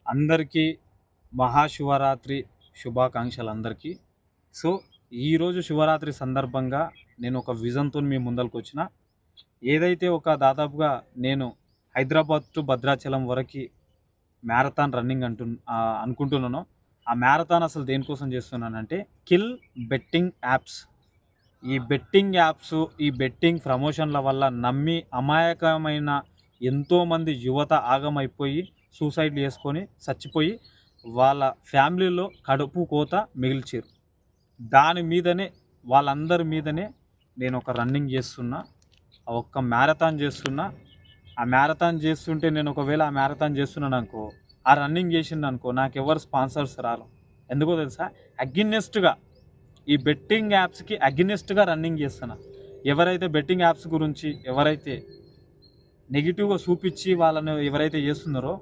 అందరికీ మహాశివరాత్రి శుభాకాంక్షలు అందరికీ. సో ఈరోజు శివరాత్రి సందర్భంగా నేను ఒక విజన్తో మీ ముందరకు వచ్చిన. ఏదైతే ఒక దాదాపుగా నేను హైదరాబాద్ టు భద్రాచలం వరకు మ్యారథాన్ రన్నింగ్ అనుకుంటున్నానో, ఆ మ్యారథాన్ అసలు దేనికోసం చేస్తున్నానంటే కిల్ బెట్టింగ్ యాప్స్. ఈ బెట్టింగ్ ప్రమోషన్ల వల్ల నమ్మి అమాయకమైన ఎంతోమంది యువత ఆగమైపోయి సూసైడ్లు చేసుకొని చచ్చిపోయి వాళ్ళ ఫ్యామిలీలో కడుపు కోత మిగిల్చారు. దాని మీదనే వాళ్ళందరి మీదనే నేను ఒక రన్నింగ్ చేస్తున్నా, ఒక్క మ్యారథాన్ చేస్తున్నా. ఆ మ్యారథాన్ చేస్తుంటే నేను ఒకవేళ ఆ మ్యారథాన్ చేస్తున్నాను అనుకో, ఆ రన్నింగ్ చేసింది అనుకో, నాకు ఎవరు స్పాన్సర్స్ రారు. ఎందుకో తెలుసా? అగ్నెస్ట్గా ఈ బెట్టింగ్ యాప్స్కి అగ్నెస్ట్గా రన్నింగ్ చేస్తున్నా. ఎవరైతే బెట్టింగ్ యాప్స్ గురించి ఎవరైతే నెగిటివ్గా చూపించి వాళ్ళని ఎవరైతే చేస్తున్నారో